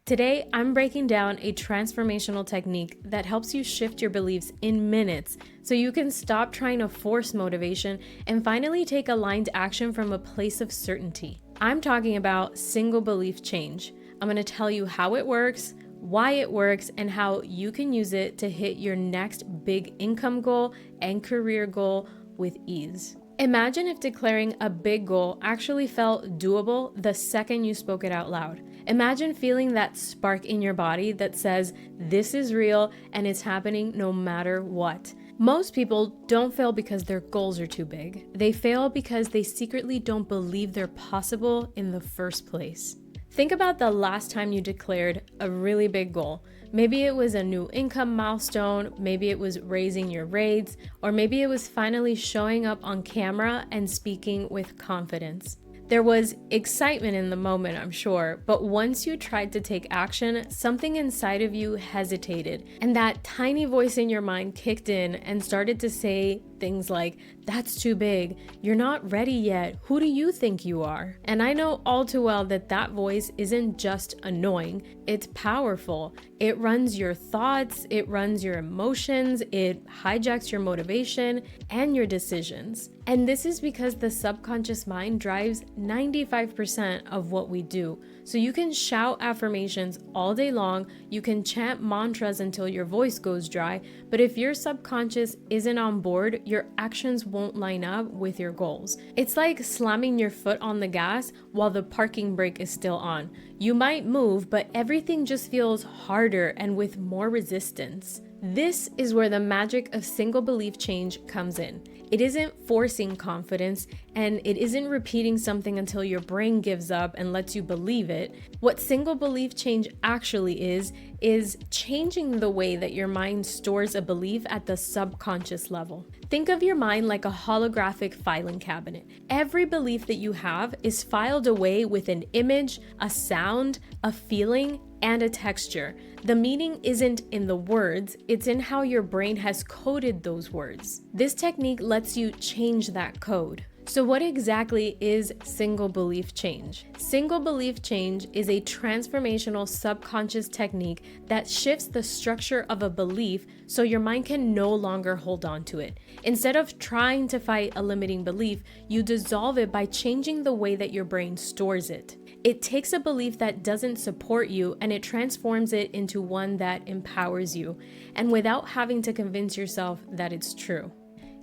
Today, I'm breaking down a transformational technique that helps you shift your beliefs in minutes so you can stop trying to force motivation and finally take aligned action from a place of certainty. I'm talking about single belief change. I'm going to tell you how it works, why it works, and how you can use it to hit your next big income goal and career goal with ease. Imagine if declaring a big goal actually felt doable the second you spoke it out loud. Imagine feeling that spark in your body that says, this is real and it's happening no matter what. Most people don't fail because their goals are too big. They fail because they secretly don't believe they're possible in the first place. Think about the last time you declared a really big goal. Maybe it was a new income milestone, maybe it was raising your rates, or maybe it was finally showing up on camera and speaking with confidence. There was excitement in the moment, I'm sure, but once you tried to take action, something inside of you hesitated, and that tiny voice in your mind kicked in and started to say things like, that's too big, you're not ready yet, who do you think you are? And I know all too well that that voice isn't just annoying, it's powerful. It runs your thoughts, it runs your emotions, it hijacks your motivation and your decisions. And this is because the subconscious mind drives 95% of what we do. So you can shout affirmations all day long, you can chant mantras until your voice goes dry, but if your subconscious isn't on board, your actions won't line up with your goals. It's like slamming your foot on the gas while the parking brake is still on. You might move, but everything just feels harder and with more resistance. This is where the magic of single belief change comes in. It isn't forcing confidence, and it isn't repeating something until your brain gives up and lets you believe it. What single belief change actually is changing the way that your mind stores a belief at the subconscious level. Think of your mind like a holographic filing cabinet. Every belief that you have is filed away with an image, a sound, a feeling, and a texture. The meaning isn't in the words, it's in how your brain has coded those words. This technique lets you change that code. So what exactly is single belief change? Single belief change is a transformational subconscious technique that shifts the structure of a belief so your mind can no longer hold on to it. Instead of trying to fight a limiting belief, you dissolve it by changing the way that your brain stores it. It takes a belief that doesn't support you and it transforms it into one that empowers you, and without having to convince yourself that it's true.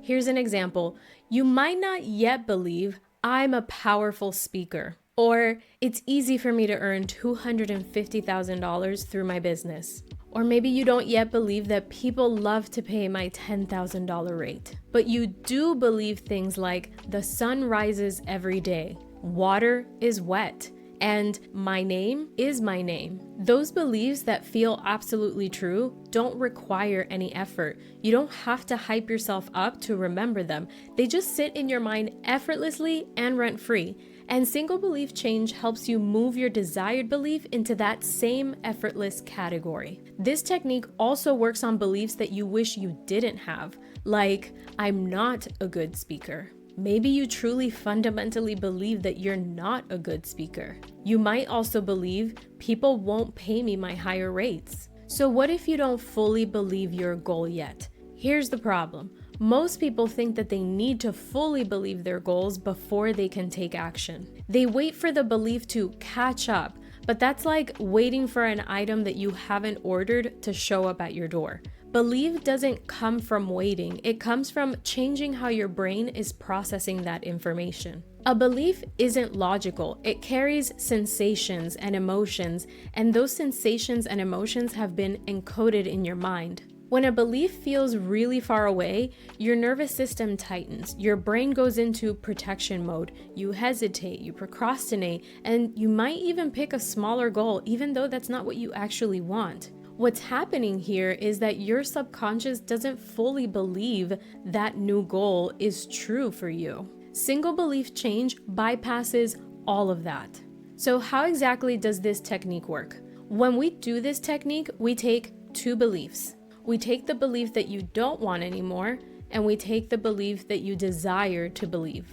Here's an example. You might not yet believe I'm a powerful speaker, or it's easy for me to earn $250,000 through my business. Or maybe you don't yet believe that people love to pay my $10,000 rate. But you do believe things like the sun rises every day, water is wet, and my name is my name. Those beliefs that feel absolutely true don't require any effort. You don't have to hype yourself up to remember them. They just sit in your mind effortlessly and rent-free. And single belief change helps you move your desired belief into that same effortless category. This technique also works on beliefs that you wish you didn't have, like, I'm not a good speaker. Maybe you truly fundamentally believe that you're not a good speaker. You might also believe people won't pay me my higher rates. So what if you don't fully believe your goal yet? Here's the problem. Most people think that they need to fully believe their goals before they can take action. They wait for the belief to catch up, but that's like waiting for an item that you haven't ordered to show up at your door. Belief doesn't come from waiting, it comes from changing how your brain is processing that information. A belief isn't logical, it carries sensations and emotions, and those sensations and emotions have been encoded in your mind. When a belief feels really far away, your nervous system tightens, your brain goes into protection mode, you hesitate, you procrastinate, and you might even pick a smaller goal even though that's not what you actually want. What's happening here is that your subconscious doesn't fully believe that new goal is true for you. Single belief change bypasses all of that. So how exactly does this technique work? When we do this technique, we take two beliefs. We take the belief that you don't want anymore, and we take the belief that you desire to believe.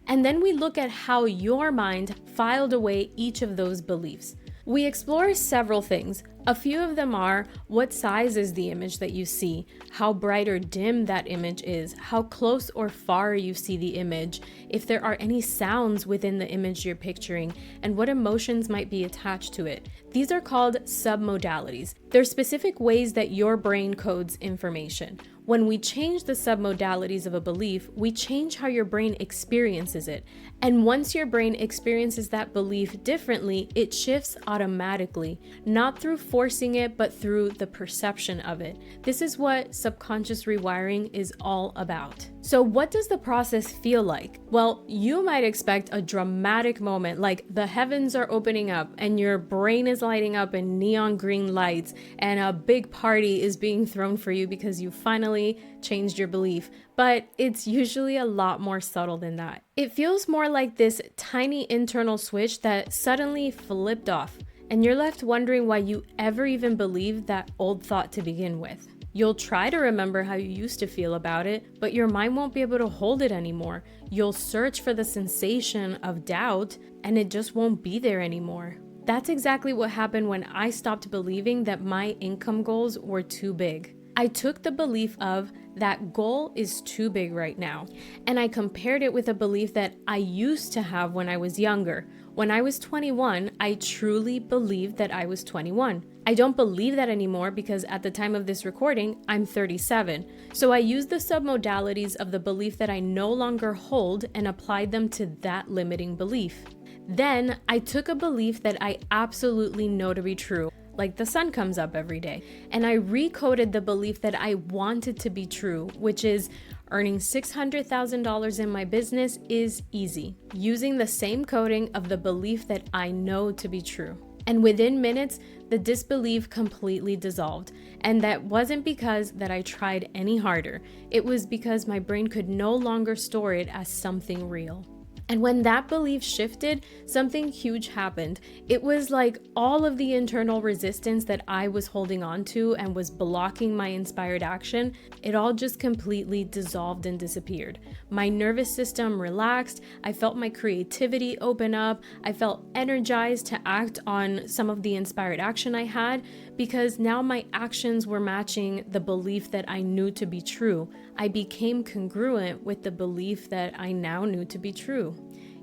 And then we look at how your mind filed away each of those beliefs. We explore several things. A few of them are: what size is the image that you see, how bright or dim that image is, how close or far you see the image, if there are any sounds within the image you're picturing, and what emotions might be attached to it. These are called submodalities. They're specific ways that your brain codes information. When we change the submodalities of a belief, we change how your brain experiences it. And once your brain experiences that belief differently, it shifts automatically, not through forcing it, but through the perception of it. This is what subconscious rewiring is all about. So what does the process feel like? Well, you might expect a dramatic moment, like the heavens are opening up and your brain is lighting up in neon green lights and a big party is being thrown for you because you finally changed your belief. But it's usually a lot more subtle than that. It feels more like this tiny internal switch that suddenly flipped off, and you're left wondering why you ever even believed that old thought to begin with. You'll try to remember how you used to feel about it, but your mind won't be able to hold it anymore. You'll search for the sensation of doubt, and it just won't be there anymore. That's exactly what happened when I stopped believing that my income goals were too big. I took the belief of that goal is too big right now, and I compared it with a belief that I used to have when I was younger. When I was 21, I truly believed that I was 21. I don't believe that anymore because at the time of this recording, I'm 37. So I used the submodalities of the belief that I no longer hold and applied them to that limiting belief. Then I took a belief that I absolutely know to be true, like the sun comes up every day, and I recoded the belief that I wanted to be true, which is earning $600,000 in my business is easy, using the same coding of the belief that I know to be true. And within minutes, the disbelief completely dissolved. And that wasn't because that I tried any harder. It was because my brain could no longer store it as something real. And when that belief shifted, something huge happened. It was like all of the internal resistance that I was holding on to and was blocking my inspired action, it all just completely dissolved and disappeared. My nervous system relaxed. I felt my creativity open up. I felt energized to act on some of the inspired action I had because now my actions were matching the belief that I knew to be true. I became congruent with the belief that I now knew to be true.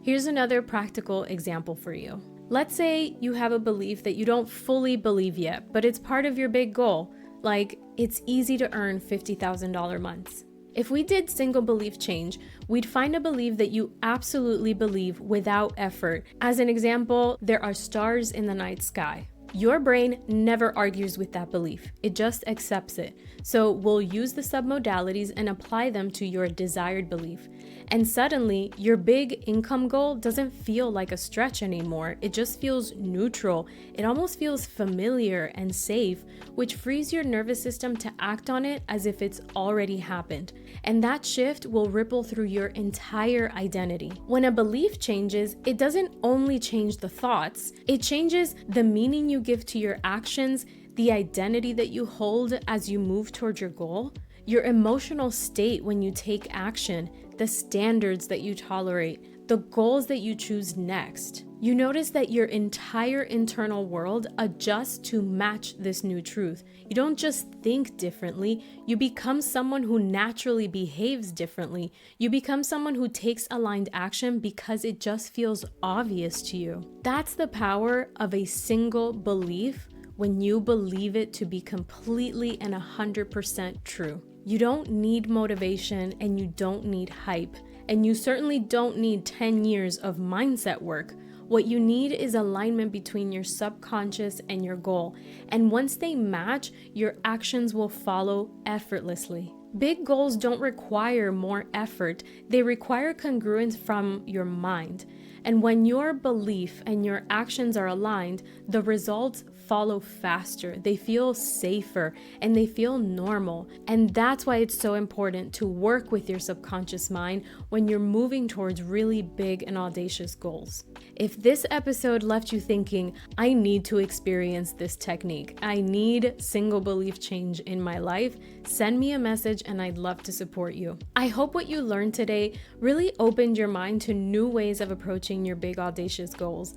Here's another practical example for you. Let's say you have a belief that you don't fully believe yet, but it's part of your big goal, like it's easy to earn $50,000 months. If we did single belief change, we'd find a belief that you absolutely believe without effort. As an example, there are stars in the night sky. Your brain never argues with that belief. It just accepts it. So we'll use the submodalities and apply them to your desired belief. And suddenly, your big income goal doesn't feel like a stretch anymore. It just feels neutral. It almost feels familiar and safe, which frees your nervous system to act on it as if it's already happened. And that shift will ripple through your entire identity. When a belief changes, it doesn't only change the thoughts, it changes the meaning you give to your actions, the identity that you hold as you move towards your goal, your emotional state when you take action, the standards that you tolerate, the goals that you choose next. You notice that your entire internal world adjusts to match this new truth. You don't just think differently, you become someone who naturally behaves differently. You become someone who takes aligned action because it just feels obvious to you. That's the power of a single belief when you believe it to be completely and 100% true. You don't need motivation and you don't need hype, and you certainly don't need 10 years of mindset work. What you need is alignment between your subconscious and your goal, and once they match, your actions will follow effortlessly. Big goals don't require more effort, they require congruence from your mind. And when your belief and your actions are aligned, the results follow faster, they feel safer, and they feel normal. And that's why it's so important to work with your subconscious mind when you're moving towards really big and audacious goals. If this episode left you thinking, I need to experience this technique, I need single belief change in my life, send me a message and I'd love to support you. I hope what you learned today really opened your mind to new ways of approaching your big audacious goals.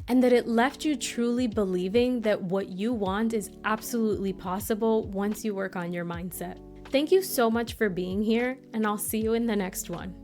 and that it left you truly believing that what you want is absolutely possible once you work on your mindset. Thank you so much for being here, and I'll see you in the next one.